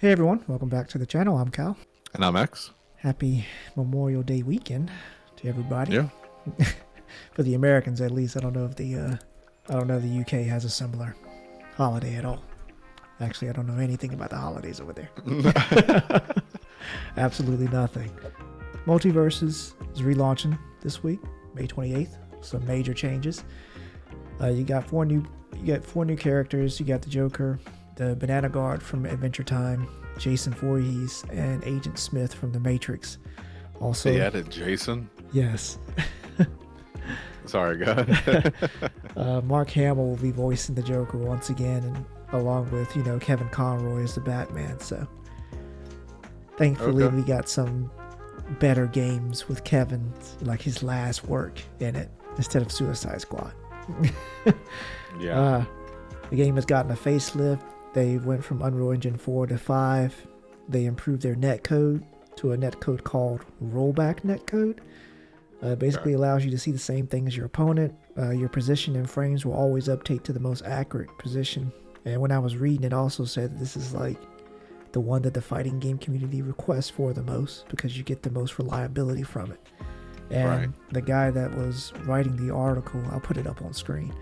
Hey everyone, welcome back to the channel. I'm Cal. And I'm X. Happy Memorial Day weekend to everybody. Yeah. For the Americans, at least. I don't know if the UK has a similar holiday at all. Actually, I don't know anything about the holidays over there. Absolutely nothing. Multiversus is relaunching this week, May 28th. Some major changes. You got four new characters. You got the Joker, the Banana Guard from Adventure Time, Jason Voorhees, and Agent Smith from The Matrix. Also, they added Jason? Yes. Sorry, go ahead. Mark Hamill will be voicing the Joker once again, and along with, Kevin Conroy as the Batman. So, thankfully, we got some better games with Kevin, like his last work in it, instead of Suicide Squad. Yeah. The game has gotten a facelift. They went from Unreal Engine 4 to 5. They improved their netcode to a netcode called rollback netcode. Basically allows you to see the same thing as your opponent. Your position and frames will always update to the most accurate position. And when I was reading, it also said that this is like the one that the fighting game community requests for the most, because you get the most reliability from it. And the guy that was writing the article, I'll put it up on screen,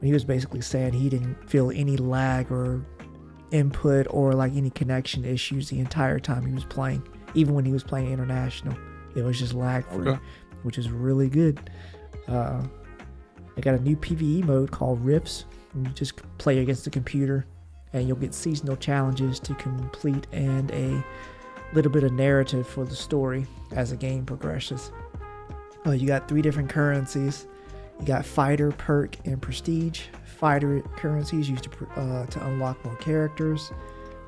he was basically saying he didn't feel any lag or input or like any connection issues the entire time he was playing. Even when he was playing international, it was just lag free, which is really good. They got a new PvE mode called Rifts. You just play against the computer, and you'll get seasonal challenges to complete and a little bit of narrative for the story as the game progresses. You got 3 different currencies. You got Fighter, Perk, and Prestige. Fighter currencies used to unlock more characters.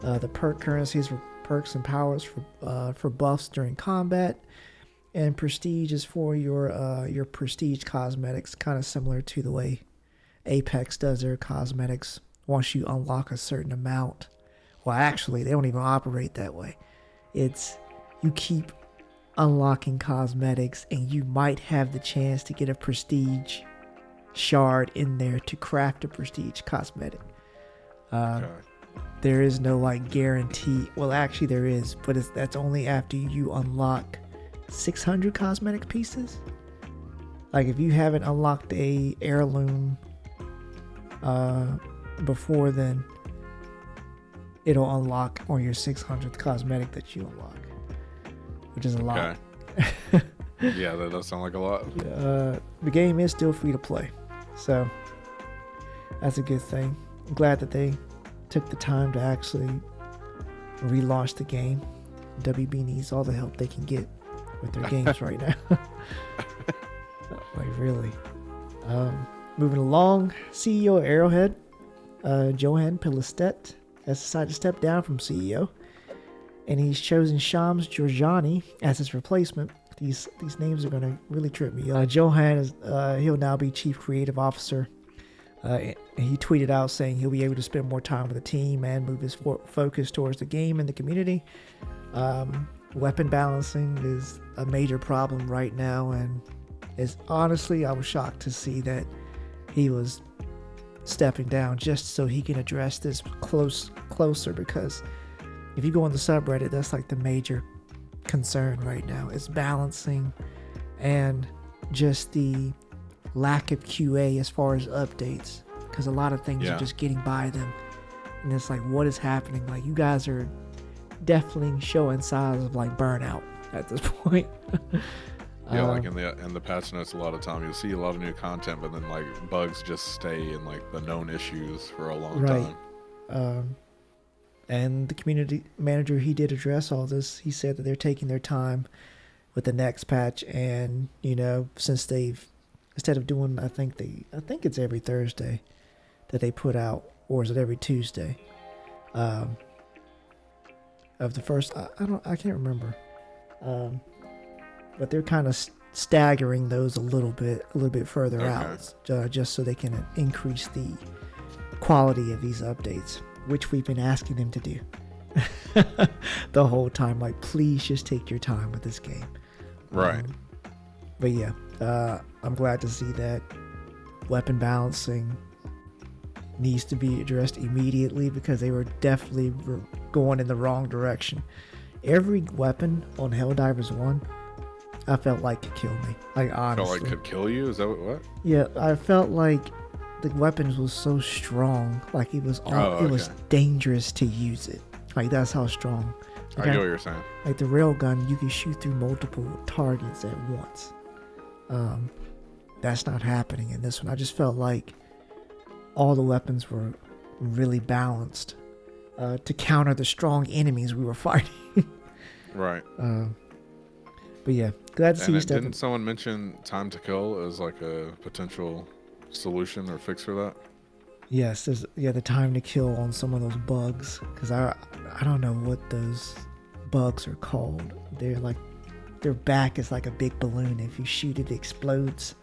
The Perk currencies for perks and powers for buffs during combat. And Prestige is for your Prestige cosmetics, kind of similar to the way Apex does their cosmetics once you unlock a certain amount. Well, actually, they don't even operate that way. It's you keep unlocking cosmetics, and you might have the chance to get a Prestige shard in there to craft a Prestige cosmetic. There is no like guarantee. Well, actually there is, but that's only after you unlock 600 cosmetic pieces. Like if you haven't unlocked a heirloom before then, it'll unlock on your 600th cosmetic that you unlock, which is a lot. Yeah, that does sound like a lot. The game is still free to play, so that's a good thing. I'm glad that they took the time to actually relaunch the game. WB needs all the help they can get with their games right now. Like really. Moving along, CEO Arrowhead, Johan Pilestedt, has decided to step down from CEO, and he's chosen Shams Georgiani as his replacement. These names are going to really trip me. Johan is he'll now be Chief Creative Officer. He tweeted out saying he'll be able to spend more time with the team and move his focus towards the game and the community. Weapon balancing is a major problem right now, and honestly, I was shocked to see that he was stepping down just so he can address this closer, because if you go on the subreddit, that's like the major concern right now. It's balancing and just the lack of QA as far as updates, because a lot of things are just getting by them, and it's like, what is happening? Like, you guys are definitely showing signs of like burnout at this point. Like in the patch notes, a lot of time you'll see a lot of new content, but then like bugs just stay in like the known issues for a long time. And the community manager, he did address all this. He said that they're taking their time with the next patch, and since they've, instead of doing, I think it's every Thursday that they put out, or is it every Tuesday? Of the first, I can't remember. But they're kind of staggering those a little bit further out, just so they can increase the quality of these updates, which we've been asking them to do the whole time. Like, please just take your time with this game. Right. But yeah, I'm glad to see that weapon balancing needs to be addressed immediately, because they were definitely going in the wrong direction. Every weapon on Helldivers 1, I felt like could kill me. Like, honestly. Felt like could kill you? Is that what? Yeah, I felt like the weapons was so strong. Like, it was it was dangerous to use it. Like, that's how strong. Like, I get what you're saying. Like the railgun, you can shoot through multiple targets at once. That's not happening in this one. I just felt like all the weapons were really balanced to counter the strong enemies we were fighting. Right. But yeah, glad to see you didn't someone mention time to kill as like a potential solution or fix for that? Yes, the time to kill on some of those bugs, because I don't know what those bugs are called. They're like, their back is like a big balloon. If you shoot it explodes.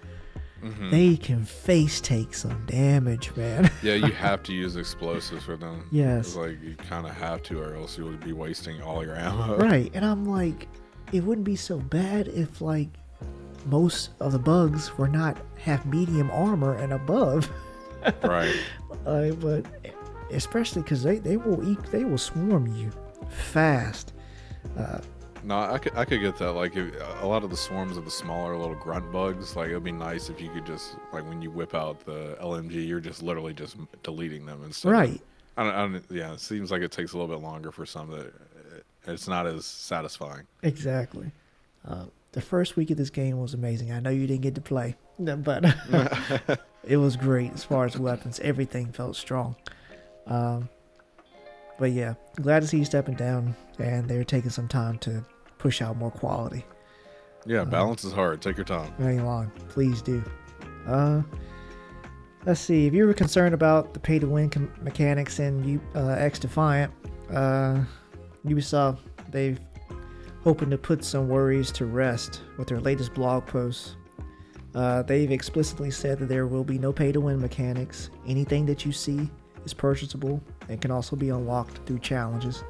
Mm-hmm. They can face take some damage, man. Yeah, you have to use explosives for them. Yes. It's like you kind of have to, or else you would be wasting all your ammo. Right, and I'm like, it wouldn't be so bad if like most of the bugs were not half medium armor and above. Right. But especially because they will swarm you fast. No, I could get that. Like, if, a lot of the swarms of the smaller little grunt bugs, like, it'd be nice if you could just, like, when you whip out the LMG, you're just literally just deleting them instead. Right. Yeah, it seems like it takes a little bit longer for some that it's not as satisfying. Exactly. The first week of this game was amazing. I know you didn't get to play, but it was great as far as weapons. Everything felt strong. But yeah, glad to see you stepping down, and they're taking some time to push out more quality. Yeah, balance is hard. Take your time. Very long. Please do. Let's see. If you were concerned about the pay-to-win mechanics in XDefiant, Ubisoft, they've hoping to put some worries to rest with their latest blog post. They've explicitly said that there will be no pay-to-win mechanics. Anything that you see is purchasable and can also be unlocked through challenges.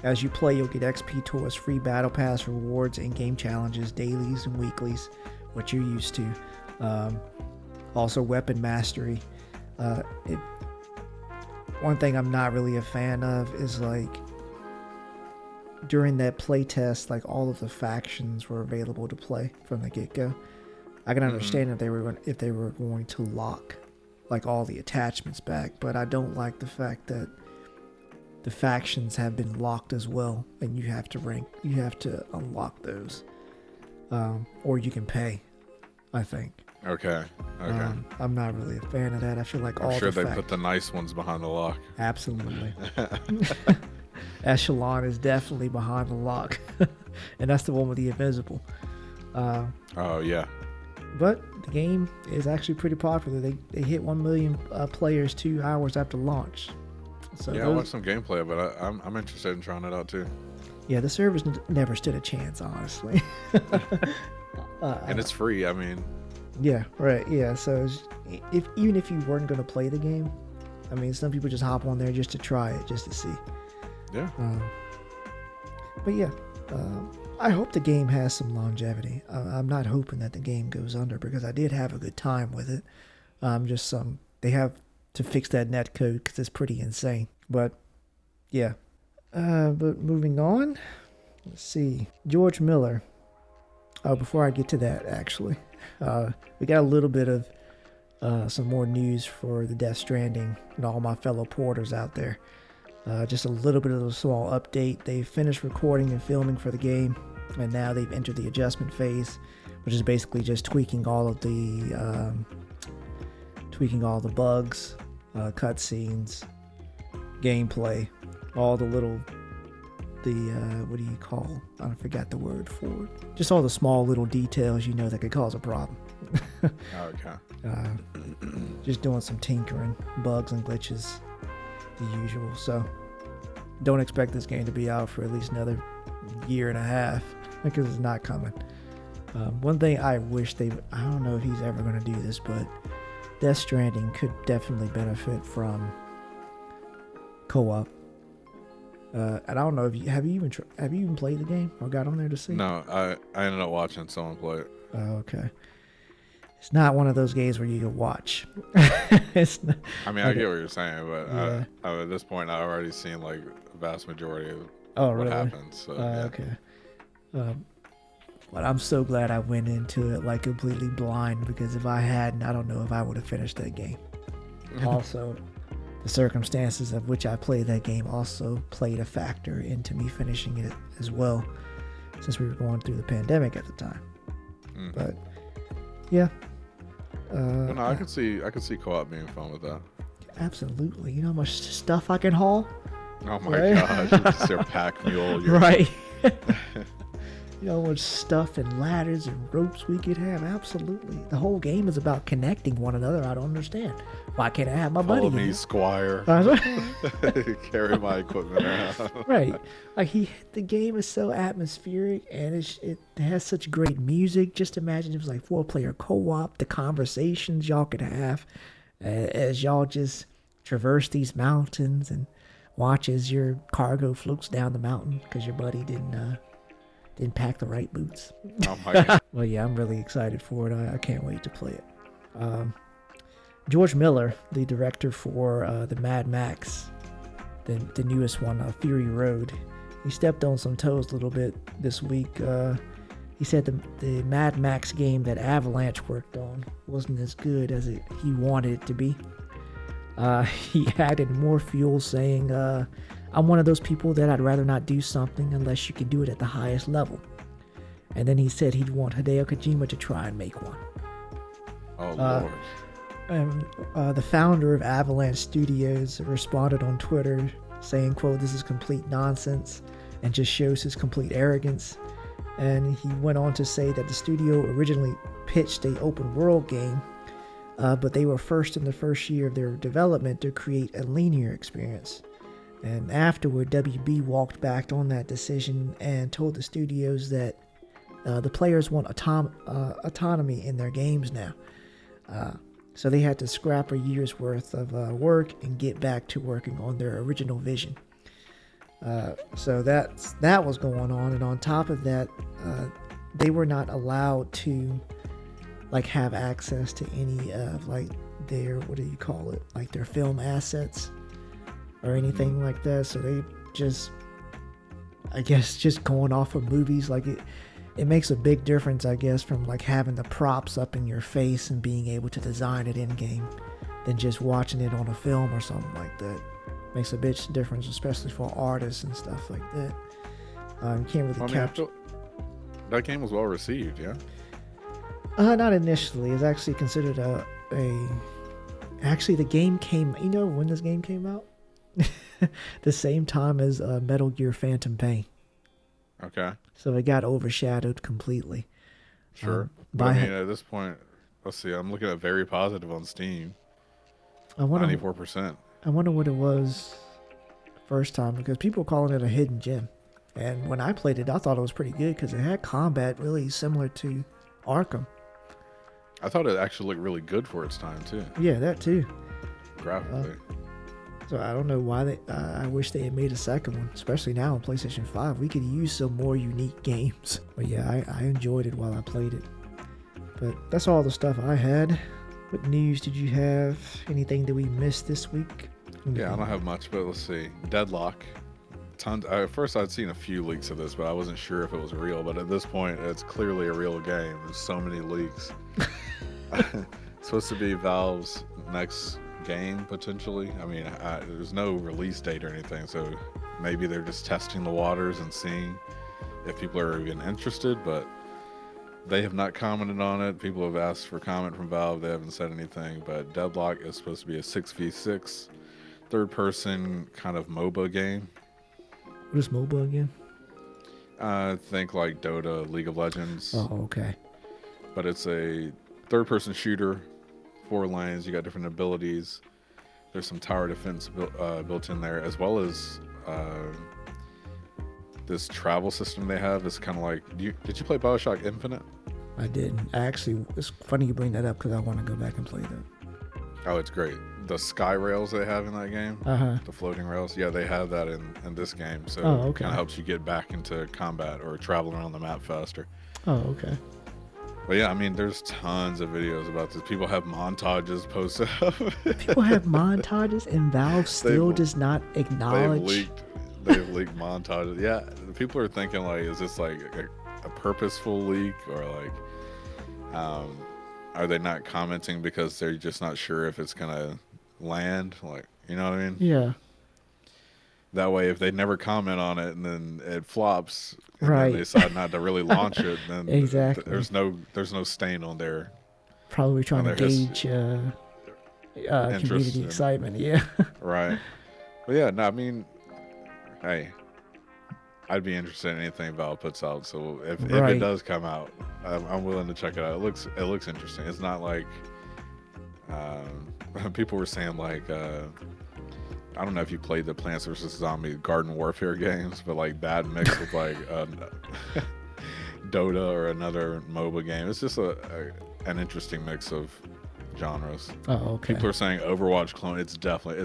As you play, you'll get XP towards free battle pass rewards and game challenges, dailies and weeklies, what you're used to. Also weapon mastery. One thing I'm not really a fan of is like during that play test, like all of the factions were available to play from the get-go. I can understand if they were going to lock like all the attachments back, but I don't like the fact that the factions have been locked as well, and you have to unlock those, or you can pay, I think. Okay. I'm not really a fan of that. I feel like I'm sure they put the nice ones behind the lock. Absolutely. Echelon is definitely behind the lock, and that's the one with the invisible. Oh yeah. But the game is actually pretty popular. They hit 1 million players 2 hours after launch. So yeah, I watched some gameplay, but I'm interested in trying it out too. Yeah, the servers never stood a chance, honestly. And it's free. I mean. Yeah, right. Yeah, so even if you weren't going to play the game, I mean, some people just hop on there just to try it, just to see. Yeah. But yeah, I hope the game has some longevity. I'm not hoping that the game goes under because I did have a good time with it. They have to fix that netcode because it's pretty insane. But yeah. But moving on, let's see. George Miller. Before I get to that, actually, we got a little bit of some more news for the Death Stranding and all my fellow porters out there. Just a little bit of a small update. They finished recording and filming for the game, and now they've entered the adjustment phase, which is basically just tweaking all the bugs, cutscenes, gameplay, all the little what do you call? I forgot the word for it. Just all the small little details that could cause a problem. Okay. Just doing some tinkering, bugs and glitches, the usual. So don't expect this game to be out for at least another year and a half because it's not coming. One thing I wish I don't know if he's ever going to do this, but Death Stranding could definitely benefit from co-op. And I don't know if have you even played the game or got on there to see? No, I ended up watching someone play it. Oh, okay. It's not one of those games where you can watch. It's not, I mean, I get what you're saying, but Yeah. at this point, I've already seen like the vast majority of what really? happens. So yeah. Okay. But I'm so glad I went into it like completely blind, because if I hadn't, I don't know if I would have finished that game. Also, the circumstances of which I played that game also played a factor into me finishing it as well, since we were going through the pandemic at the time. But yeah. Well, no, I could see co-op being fun with that. Absolutely. You know how much stuff I can haul? Oh my gosh, it's your pack mule. Right. You know how much stuff and ladders and ropes we could have? Absolutely. The whole game is about connecting one another. I don't understand. Why can't I have my buddy? Follow me, Squire. Carry my equipment around. Right. Like the game is so atmospheric, and it has such great music. Just imagine it was like 4-player co-op, the conversations y'all could have as y'all just traverse these mountains and watch as your cargo floats down the mountain because your buddy didn't pack the right boots. Oh my god. Well, yeah, I'm really excited for it. I can't wait to play it. George Miller, the director for the Mad Max, the newest one, Fury Road, he stepped on some toes a little bit this week. He said the Mad Max game that Avalanche worked on wasn't as good as he wanted it to be. He added more fuel, saying, I'm one of those people that I'd rather not do something unless you can do it at the highest level. And then he said he'd want Hideo Kojima to try and make one. Oh, Lord. The founder of Avalanche Studios responded on Twitter saying, quote, "This is complete nonsense and just shows his complete arrogance." And he went on to say that the studio originally pitched an open world game, but they were first in the first year of their development to create a linear experience. And afterward, WB walked back on that decision and told the studios that the players want autonomy in their games now. So they had to scrap a year's worth of work and get back to working on their original vision. So that was going on, and on top of that, they were not allowed to like have access to any of like their, what do you call it, like their film assets or anything like that. So they just, I guess, just going off of movies, like it makes a big difference, I guess, from like having the props up in your face and being able to design it in game than just watching it on a film or something like that. Makes a big difference, especially for artists and stuff like that. You can't really capture. That game was well received, yeah. Not initially. It's actually considered Actually, the game came. You know when this game came out? The same time as Metal Gear Phantom Pain. Okay. So it got overshadowed completely. Sure. But I mean, at this point, let's see. I'm looking at very positive on Steam. 94%. I wonder what it was first time, because people were calling it a hidden gem. And when I played it, I thought it was pretty good because it had combat really similar to Arkham. I thought it actually looked really good for its time, too. Yeah, that too. Graphically. So I don't know why I wish they had made a second one, especially now on PlayStation 5. We could use some more unique games. But yeah, I enjoyed it while I played it. But that's all the stuff I had. What news did you have? Anything that we missed this week? Yeah, I don't have much, but let's see. Deadlock. Tons. At first, I'd seen a few leaks of this, but I wasn't sure if it was real. But at this point, it's clearly a real game. There's so many leaks. It's supposed to be Valve's next game, potentially. I mean, there's no release date or anything, so maybe they're just testing the waters and seeing if people are even interested, but they have not commented on it. People have asked for comment from Valve. They haven't said anything, but Deadlock is supposed to be a 6v6 third-person kind of MOBA game. What is MOBA again? Think like Dota, League of Legends. Oh, okay. But it's a third-person shooter, 4 lanes. You got different abilities. There's some tower defense built in there, as well as this travel system they have. Is kind of like, did you play BioShock Infinite? I didn't. Actually, it's funny you bring that up because I want to go back and play that. Oh, it's great. The sky rails they have in that game, the floating rails, yeah, they have that in this game. So it kind of helps you get back into combat or travel around the map faster. Oh, okay. But yeah, I mean, there's tons of videos about this. People have montages posted up. People have montages, and Valve they've still does not they've acknowledge. leaked they've leaked montages. Yeah, people are thinking like, is this like a purposeful leak, or like, are they not commenting because they're just not sure if it's gonna land? Like, you know what I mean? Yeah, That way, if they never comment on it and then it flops, and then they right. decide not to really launch it, then Exactly. there's no stain Probably on trying to their gauge interest community in excitement. Yeah. right. But yeah, no, I mean, hey, I'd be interested in anything Valve puts out. So if it Right. does come out, I'm willing to check it out. It looks interesting. It's not like people were saying like I don't know if you played the Plants vs Zombie Garden Warfare games, but like that mixed with like Dota or another MOBA game. It's just an interesting mix of genres. Oh, okay. People are saying Overwatch clone. It's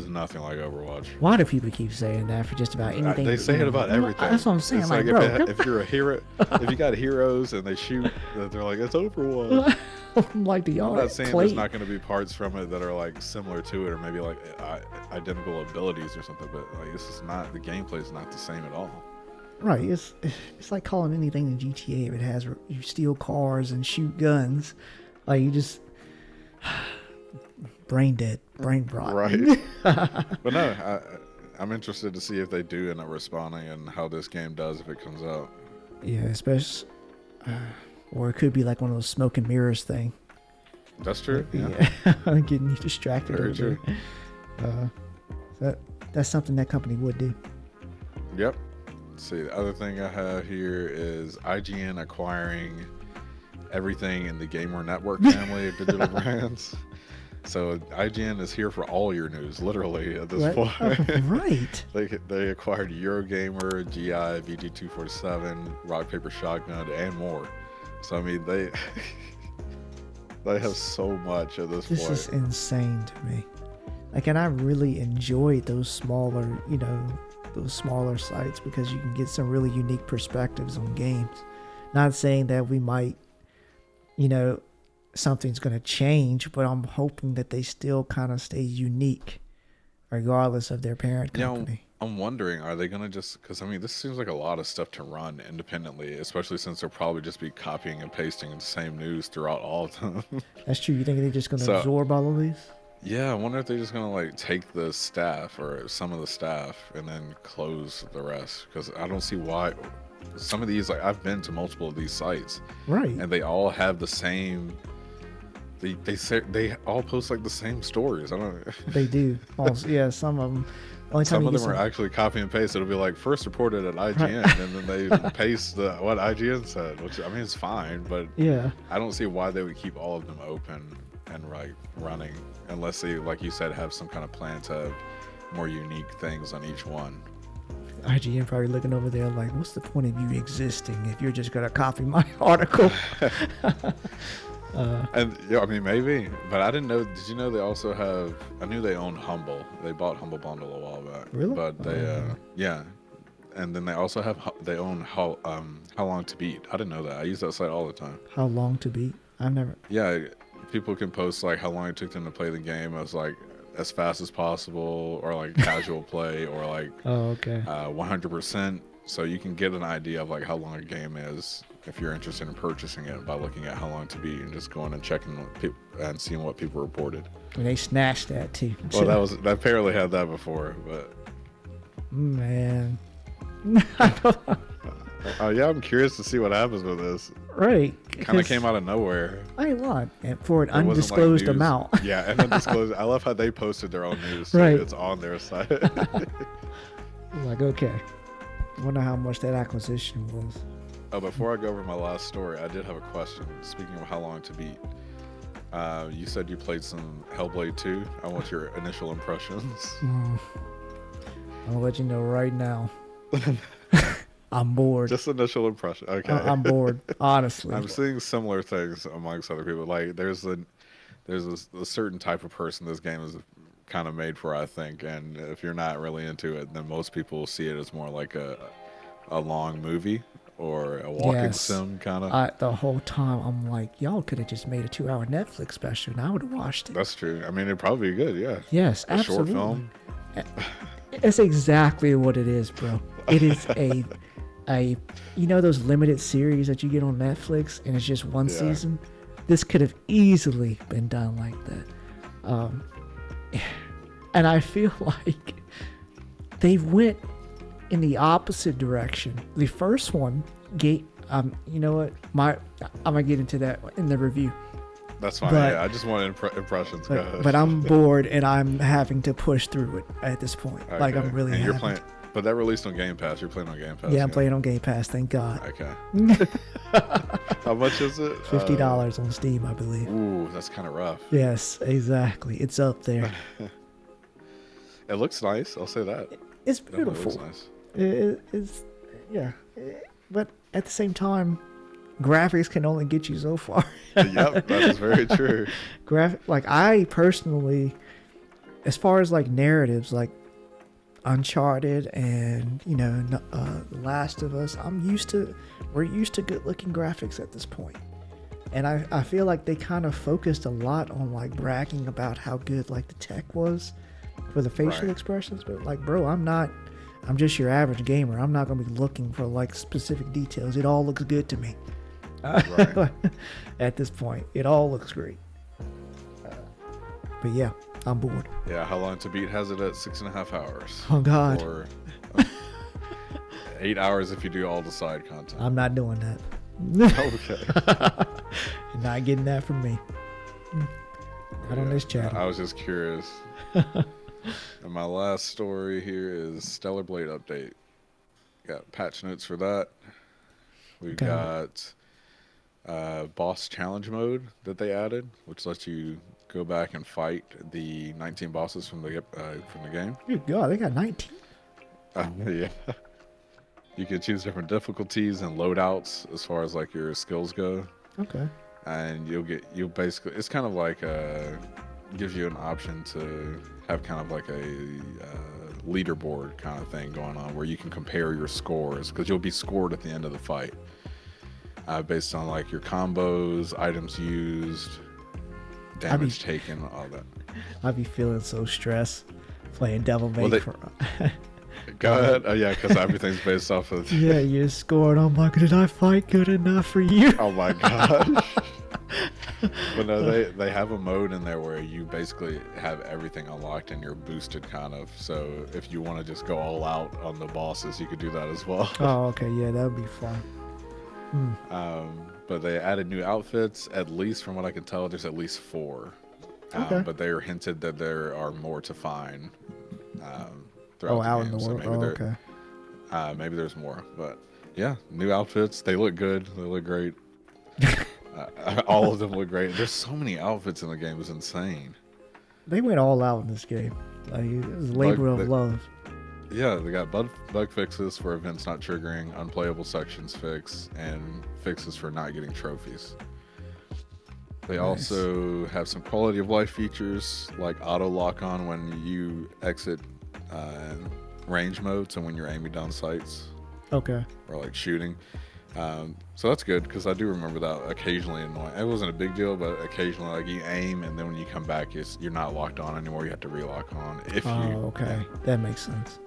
nothing like Overwatch. Why do people keep saying that for just about anything? They say it about everything. That's what I'm saying. It's Like, like bro, if you're a hero, if you got heroes and they shoot, they're like, it's Overwatch. I'm like, do y'all I'm not saying play? there's not going to be parts from it that are like similar to it, or maybe like identical abilities or something, but like this is not, the gameplay is not the same at all. Right. It's like calling anything in GTA if it has you steal cars and shoot guns. Like, you just brain dead, brain rot. Right. But no, I'm interested to see if they do end up responding and how this game does if it comes out. Yeah, especially, or it could be like one of those smoke and mirrors thing. That's true. Yeah. Getting you distracted. Very true. That's something that company would do. Yep. Let's see, the other thing I have here is IGN acquiring everything in the Gamer Network family of digital brands. So IGN is here for all your news, literally, at this point. Right. They acquired Eurogamer, GI, VG247, Rock Paper Shotgun, and more. So I mean, they have so much at this point. This is insane to me. Like, and I really enjoyed those smaller sites because you can get some really unique perspectives on games. Not saying that we might, something's going to change, but I'm hoping that they still kind of stay unique regardless of their parent company. I'm wondering, are they going to just, because I mean, this seems like a lot of stuff to run independently, especially since they'll probably just be copying and pasting the same news throughout all of them. That's true. You think they're just going to absorb all of these? Yeah, I wonder if they're just gonna like take the staff or some of the staff and then close the rest, because I don't see why. Some of these, like, I've been to multiple of these sites, right? And they all have the same. They all post like the same stories. I don't. They do. Also, yeah, some of them. Some of them are actually copy and paste. It'll be like first reported at IGN, right. And then they paste what IGN said, which I mean is fine, but yeah, I don't see why they would keep all of them open and like running, unless they, like you said, have some kind of plan to have more unique things on each one. IGN probably looking over there like, what's the point of you existing if you're just gonna copy my article? And yeah, I mean, maybe, but I didn't know. Did you know they also have? I knew they owned Humble. They bought Humble Bundle a while back. Really? But they, yeah, and then they also own How Long to Beat. I didn't know that. I use that site all the time. How Long to Beat? I've never. Yeah, people can post like how long it took them to play the game as like as fast as possible, or like casual play, or like 100%. So you can get an idea of like how long a game is if you're interested in purchasing it by looking at How Long to Beat and just going and checking and seeing what people reported. And they snatched that too. Well, that apparently had that before, but man. Yeah, I'm curious to see what happens with this. Right. Kind of came out of nowhere. I ain't lying. And for an undisclosed amount. Yeah, and undisclosed. I love how they posted their own news. So right. It's on their site. Like, okay. I wonder how much that acquisition was. Oh, before I go over my last story, I did have a question. Speaking of How Long to Beat, you said you played some Hellblade 2. I want your initial impressions. I'll let you know right now. I'm bored. Just initial impression. Okay. I'm bored, honestly. I'm seeing similar things amongst other people. Like there's a certain type of person this game is kind of made for, I think. And if you're not really into it, then most people see it as more like a long movie or a walking Yes. sim kind of. The whole time I'm like, y'all could have just made a 2-hour Netflix special and I would have watched it. That's true. I mean, it'd probably be good. Yeah. Yes, A absolutely. short film. It's exactly what it is, bro. It is a those limited series that you get on Netflix and it's just one season. This could have easily been done like that. And I feel like they went in the opposite direction. The first one you know what? I'm gonna get into that in the review. That's fine. But- yeah, I just want impressions. Go ahead. But I'm bored and I'm having to push through it at this point. Like I'm Okay. really And you're having playing, but that released on Game Pass. You're playing on Game Pass. Yeah, I'm playing on Game Pass, thank God. Okay. How much is it? $50 on Steam, I believe. Ooh, that's kind of rough. Yes, exactly. It's up there. It looks nice. I'll say that. It's Definitely beautiful. looks nice. It's but at the same time, graphics can only get you so far. Yep, that is very true. Like I personally, as far as like narratives, like Uncharted and The Last of Us, we're used to good looking graphics at this point. And I feel like they kind of focused a lot on like bragging about how good like the tech was for the facial Right. expressions, but like, bro, I'm just your average gamer. I'm not gonna be looking for like specific details. It all looks good to me. Right. At this point, it all looks great. But yeah, I'm bored. Yeah, how long to beat has it at 6.5 hours. Oh God, Or 8 hours if you do all the side content. I'm not doing that. Okay. You're not getting that from me. Not on this channel. I was just curious. And my last story here is Stellar Blade update. Got patch notes for that. We've Okay. got boss challenge mode that they added, which lets you go back and fight the 19 bosses from the game. Good God, they got 19. Yeah. You can choose different difficulties and loadouts as far as like your skills go. Okay. And you'll basically, it's kind of like gives you an option to have kind of like a leaderboard kind of thing going on where you can compare your scores, because you'll be scored at the end of the fight based on like your combos, items used, damage taken, all that. I'd be feeling so stressed playing Devil May Well, Cry. Go ahead. Oh yeah, because everything's based off of. Yeah, you're scored. I'm like, did I fight good enough for you? Oh my gosh. But no, they have a mode in there where you basically have everything unlocked and you're boosted kind of. So if you want to just go all out on the bosses, you could do that as well. Oh, okay. Yeah, that would be fun. But they added new outfits. At least from what I can tell, there's at least 4. Okay. But they are hinted that there are more to find throughout Out the in game. the So world. maybe Okay. maybe there's more. But yeah, new outfits. They look good. They look great. All of them look great. There's so many outfits in the game. It's insane. They went all out in this game. Like, it was a labor of love. Yeah, they got bug fixes for events not triggering, unplayable sections fixed, and fixes for not getting trophies. They Nice. also have some quality of life features like auto lock on when you exit range mode, so when you're aiming down sights Okay. or like shooting. So that's good, because I do remember that occasionally annoying. It wasn't a big deal, but occasionally like you aim and then when you come back, you're not locked on anymore. You have to relock on if you. Okay. That makes sense.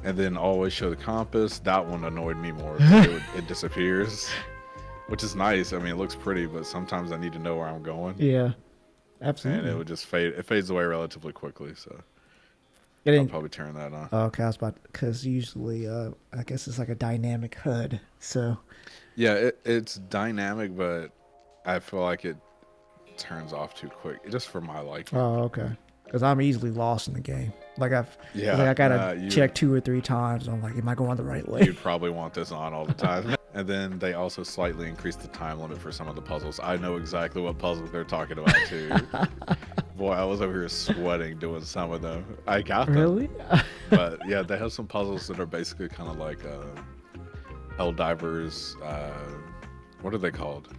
And then always show the compass. That one annoyed me more. It disappears, which is nice. I mean, it looks pretty, but sometimes I need to know where I'm going. Yeah. And Absolutely. it would just fade. It fades away relatively quickly. So It I'll didn't- probably turn that on. Okay, I was about, because usually, I guess it's like a dynamic HUD. So, Yeah, it's dynamic, but I feel like it turns off too quick, just for my liking. oh, okay. Because I'm easily lost in the game. Like I Yeah, gotta check 2 or 3 times. I'm like, am I going the right way? You'd probably want this on all the time. And then they also slightly increased the time limit for some of the puzzles. I know exactly what puzzles they're talking about too. Boy, I was over here sweating doing some of them. I got them. Really? But yeah, they have some puzzles that are basically kind of like Helldivers. What are they called?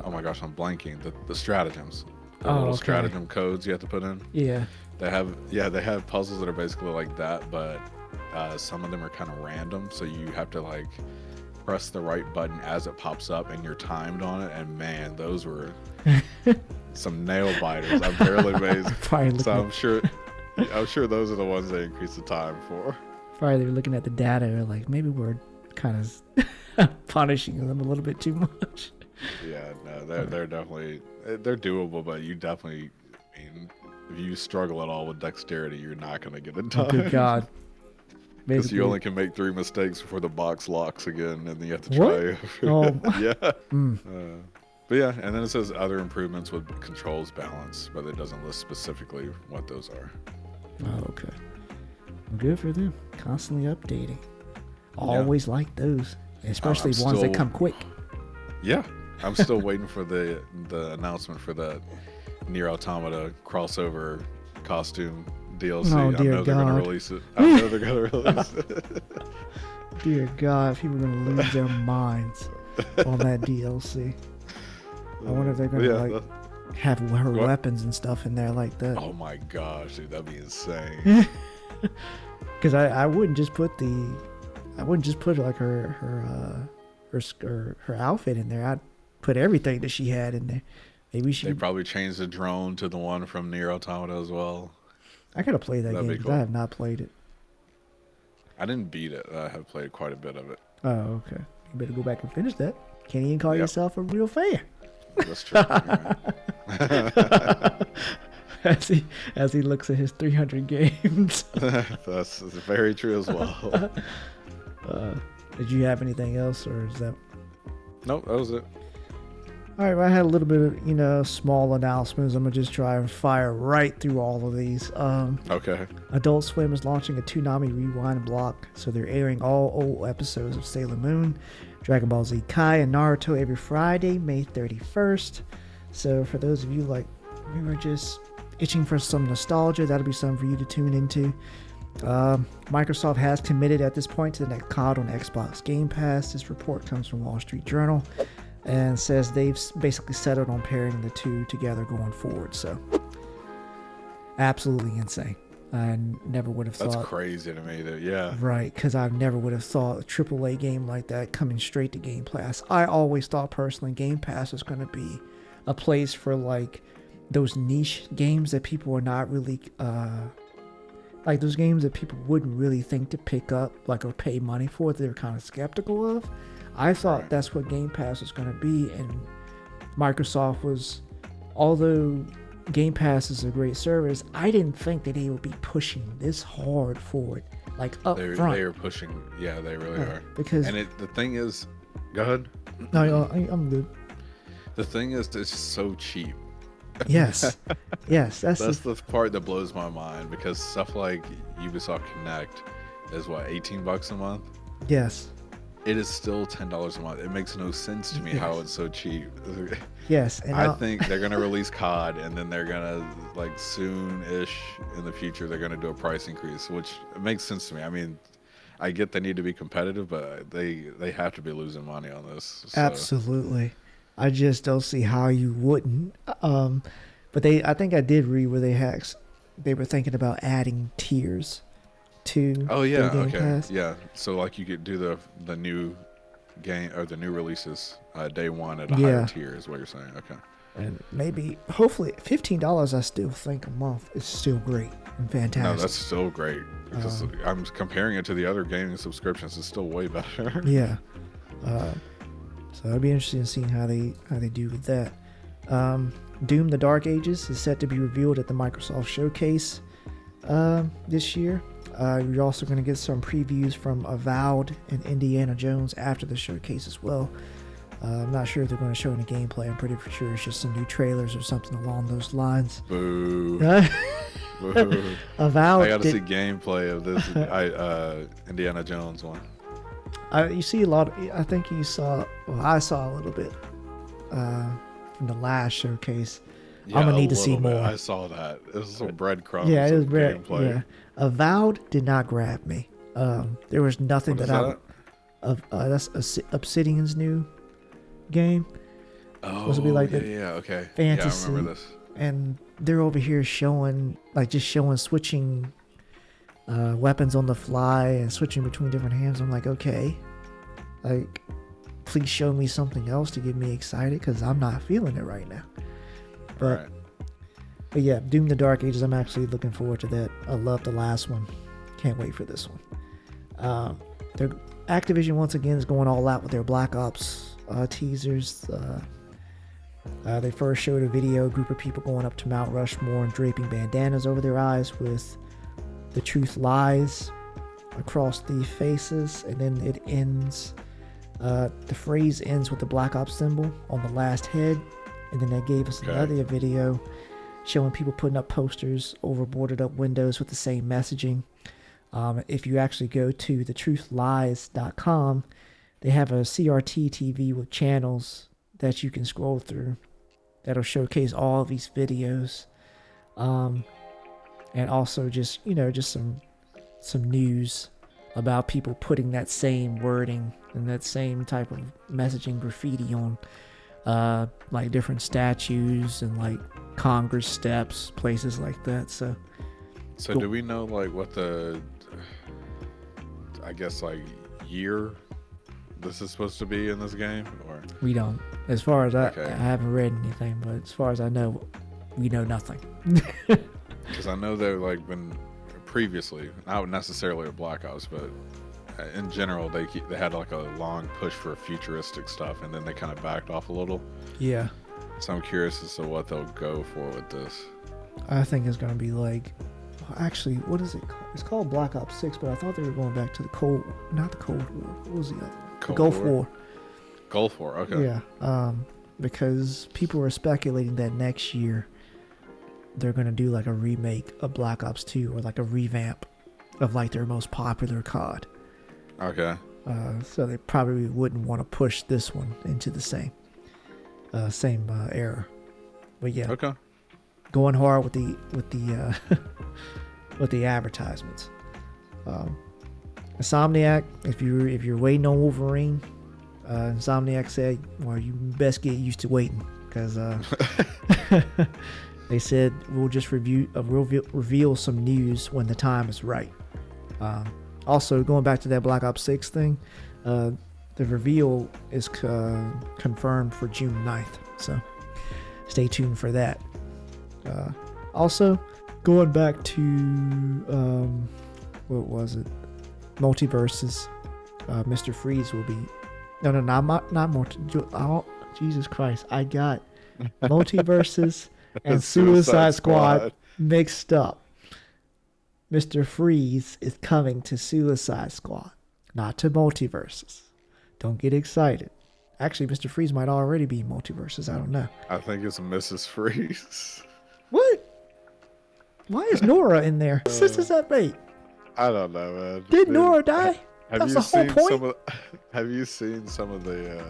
Oh my gosh, I'm blanking. The stratagems. The little okay. stratagem codes you have to put in. Yeah. They have puzzles that are basically like that, but some of them are kind of random, so you have to like press the right button as it pops up, and you're timed on it. And man, those were some nail biters. I'm barely amazed. So I'm sure those are the ones they increase the time for. Probably they're looking at the data and like, maybe we're kind of punishing them a little bit too much. Yeah, no, they're definitely, they're doable, but you definitely, I mean, if you struggle at all with dexterity, you're not going to get it done. Oh, good God. Because you only can make 3 mistakes before the box locks again, and then you have to try. Oh. Yeah. Mm. But yeah, and then it says other improvements with controls balance, but it doesn't list specifically what those are. Oh, okay. Well, good for them. Constantly updating. Always like those, especially ones that come quick. Yeah, I'm still waiting for the announcement for that Nier Automata crossover costume DLC. Oh, I know they're going to release it. I know they're going to release it. Dear God, people are going to lose their minds on that DLC. I wonder if they're going to have her weapons and stuff in there like that. Oh my gosh, dude, that'd be insane. Because I wouldn't just put like her outfit in there. I'd put everything that she had in there. Maybe they probably changed the drone to the one from Nier Automata as well. I gotta play that game because I have not played it. I didn't beat it. I have played quite a bit of it. Oh, okay. You better go back and finish that. Can't even call yourself a real fan. That's true. as he looks at his 300 games. That's very true as well. Did you have anything else, or is that? Nope, that was it. All right, well, I had a little bit of, small announcements. I'm going to just try and fire right through all of these. Okay. Adult Swim is launching a Toonami rewind block, so they're airing all old episodes of Sailor Moon, Dragon Ball Z Kai, and Naruto every Friday, May 31st. So for those of you like we were just itching for some nostalgia, that'll be something for you to tune into. Microsoft has committed at this point to the next COD on Xbox Game Pass. This report comes from Wall Street Journal and says they've basically settled on pairing the two together going forward. So absolutely insane. I never would have thought. That's crazy to me, though. Yeah. Right, because I never would have thought a AAA game like that coming straight to Game Pass. I always thought personally Game Pass was going to be a place for like those niche games that people are not really like those games that people wouldn't really think to pick up like or pay money for, that they're kind of skeptical of. I thought that's what Game Pass was going to be, and Microsoft was, although Game Pass is a great service, I didn't think that they would be pushing this hard for it, like up front. They are pushing, yeah, they really are. Because the thing is, go ahead. No, I'm good. The thing is, it's so cheap. Yes, yes, that's the part that blows my mind, because stuff like Ubisoft Connect is what, $18 a month? Yes. It is still $10 a month. It makes no sense to me how it's so cheap. Yes, and I think they're gonna release COD, and then they're gonna, like, soon-ish in the future, they're gonna do a price increase, which makes sense to me. I mean, I get they need to be competitive, but they have to be losing money on this. So. Absolutely. I just don't see how you wouldn't. But I think I did read where they were thinking about adding tiers to Game Pass. Yeah, so like you could do the new game or the new releases day one at a higher tier is what you're saying. Okay. And maybe, hopefully, $15 I still think a month is still great and fantastic. No, that's still great, because I'm comparing it to the other gaming subscriptions. It's still way better. Yeah. So I'd be interested in seeing how they do with that. Doom: The Dark Ages is set to be revealed at the Microsoft Showcase this year. You're also going to get some previews from Avowed and Indiana Jones after the showcase as well. I'm not sure if they're going to show any gameplay. I'm pretty sure it's just some new trailers or something along those lines. Boo. Boo. Avowed. I got to see gameplay of this Indiana Jones one. You see a lot. I think you saw. Well, I saw a little bit from the last showcase. Yeah, I'm gonna need to see more. I saw that. It was some breadcrumbs. Yeah, it was gameplay. Yeah, Avowed did not grab me. There was nothing that's Obsidian's new game. Oh, supposed to be like okay. Fantasy. Yeah, I remember this. And they're over here showing switching weapons on the fly and switching between different hands. I'm like, okay, like, please show me something else to get me excited, because I'm not feeling it right now. But yeah, Doom: The Dark Ages, I'm actually looking forward to that. I love the last one. Can't wait for this one. Activision once again is going all out with their Black Ops teasers. They first showed a video, group of people going up to Mount Rushmore and draping bandanas over their eyes with "The Truth Lies" across the faces, and then it ends. The phrase ends with the Black Ops symbol on the last head, and then they gave us another video showing people putting up posters over boarded up windows with the same messaging. If you actually go to thetruthlies.com, they have a CRT TV with channels that you can scroll through that'll showcase all of these videos, and also just some news about people putting that same wording and that same type of messaging graffiti on like different statues and like Congress steps, places like that. So do we know like what the, I guess, like year this is supposed to be in this game? Or we don't. As far as I haven't read anything, but as far as I know, we know nothing. Because I know they've like been previously, not necessarily a Black Ops, but in general they had like a long push for futuristic stuff, and then they kind of backed off a little. Yeah. So I'm curious as to what they'll go for with this. I think it's going to be like, actually, what is it called? It's called Black Ops 6, but I thought they were going back to not the Cold War. What was the other one? The Gulf War. Gulf War, okay. Yeah, because people are speculating that next year they're going to do like a remake of Black Ops 2 or like a revamp of like their most popular COD. Okay. So they probably wouldn't want to push this one into the same era. But yeah. Okay. Going hard with the with the advertisements. Insomniac, if you're waiting on Wolverine, Insomniac said, well, you best get used to waiting, because they said we'll just reveal some news when the time is right. Also, going back to that Black Ops 6 thing, the reveal is confirmed for June 9th, so stay tuned for that. Also, going back to what was it? Multiversus. Mr. Freeze will be not Jesus Christ! I got Multiversus and Suicide Squad mixed up. Mr. Freeze is coming to Suicide Squad, not to Multiversus. Don't get excited. Actually, Mr. Freeze might already be Multiversus. I don't know. I think it's Mrs. Freeze. What? Why is Nora in there? Sisters at bait. I don't know, man. Did Nora die? That's the whole point. Have you seen some of the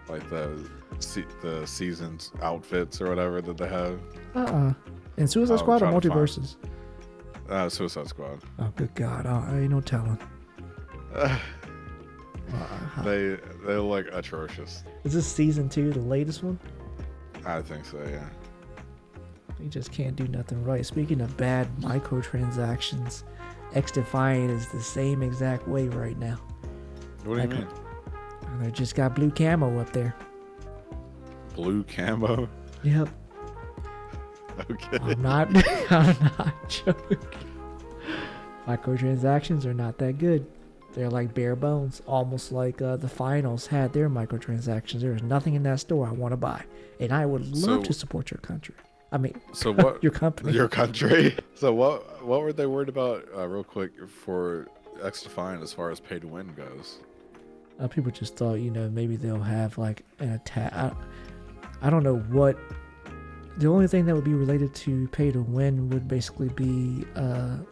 like the season's outfits or whatever that they have? In Suicide Squad or Multiversus? Suicide Squad. Oh, good God! I ain't no telling. They look atrocious. Is this season 2 the latest one? I think so, yeah. You just can't do nothing right. Speaking of bad microtransactions, XDefiant is the same exact way right now. What do you mean? They just got blue camo up there. Blue camo? Yep. Okay. I'm not joking. Microtransactions are not that good. They're like bare bones, almost like the finals had their microtransactions. There is nothing in that store I want to buy, and I would love to support your country. I mean, so what? Your company. Your country. So what were they worried about, real quick, for XDefiant as far as pay to win goes? People just thought, maybe they'll have like an attack. I don't know what. The only thing that would be related to pay to win would basically be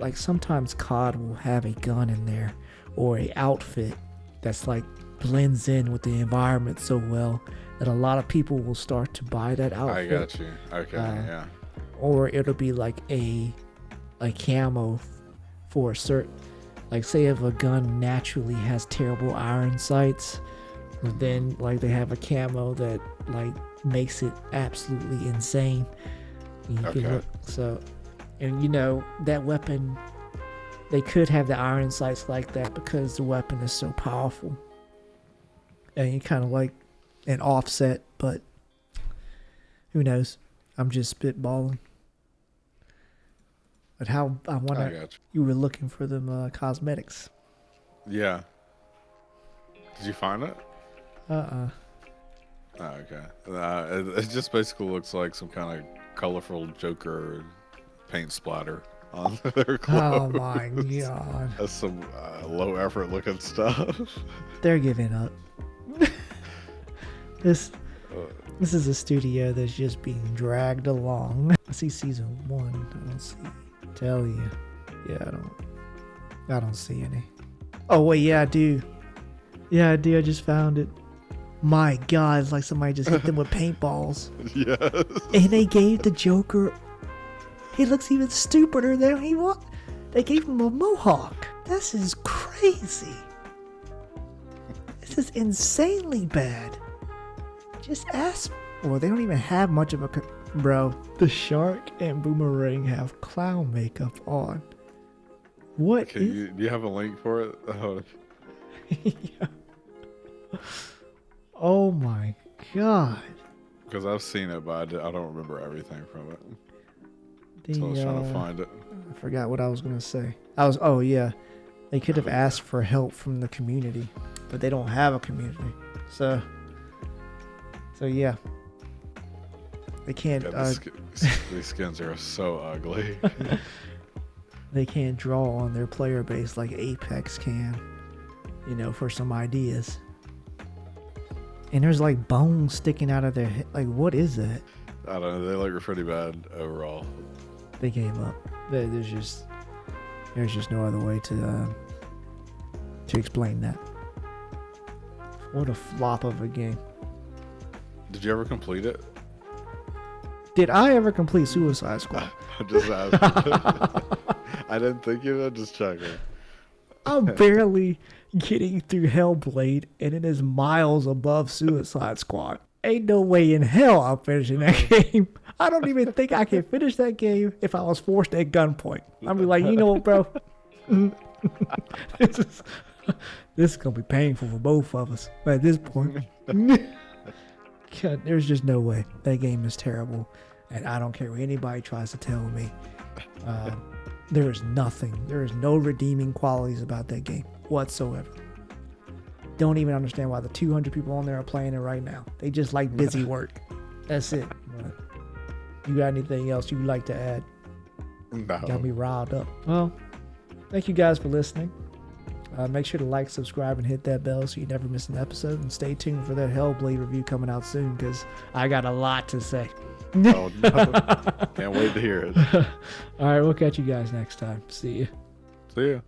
like sometimes COD will have a gun in there or a outfit that's like blends in with the environment so well that a lot of people will start to buy that outfit. I got you. Okay, yeah. Or it'll be like a camo for a certain, like say if a gun naturally has terrible iron sights, then like they have a camo that like makes it absolutely insane. You can look, so, and that weapon they could have the iron sights like that because the weapon is so powerful. And you kind of like an offset, but who knows? I'm just spitballing. But how, I wonder, you were looking for them cosmetics. Yeah. Did you find it? Oh, okay. It just basically looks like some kind of colorful Joker paint splatter on their clothes. Oh my god. That's some low effort looking stuff. They're giving up. This is a studio that's just being dragged along. I see season 1. I don't see. Tell you. Yeah, I don't see any. Oh wait, yeah I do. Yeah I do. I just found it. My god, it's like somebody just hit them with paintballs. Yes. And they gave the Joker. He looks even stupider than he was. They gave him a mohawk. This is crazy. This is insanely bad. Just ask. Well, they don't even have much of a. Bro, the shark and Boomerang have clown makeup on. What? Okay, do you have a link for it? Oh. Yeah. Oh my god. Because I've seen it, but I don't remember everything from it. So I was trying to find it. I forgot what I was going to say. Oh yeah. They could have asked for help from the community, but they don't have a community. So yeah. They can't. Yeah, these skins are so ugly. They can't draw on their player base like Apex can, for some ideas. And there's like bones sticking out of their head. Like, what is that? I don't know. They look pretty bad overall. They gave up. There's just no other way to explain that. What a flop of a game. Did you ever complete it? Did I ever complete Suicide Squad? I just asked. I didn't think you would. Just checking. I'm barely getting through Hellblade, and it is miles above Suicide Squad. Ain't no way in hell I'm finishing that game. I don't even think I can finish that game if I was forced at gunpoint. I'd be like, you know what, bro? This is going to be painful for both of us at this point. God, there's just no way. That game is terrible, and I don't care what anybody tries to tell me. There is nothing. There is no redeeming qualities about that game whatsoever. Don't even understand why the 200 people on there are playing it right now. They just like busy work. That's it. You got anything else you'd like to add? No. Got me riled up. Well, thank you guys for listening. Make sure to like, subscribe, and hit that bell so you never miss an episode. And stay tuned for that Hellblade review coming out soon because I got a lot to say. Oh, no. Can't wait to hear it. All right, we'll catch you guys next time. See ya. See ya.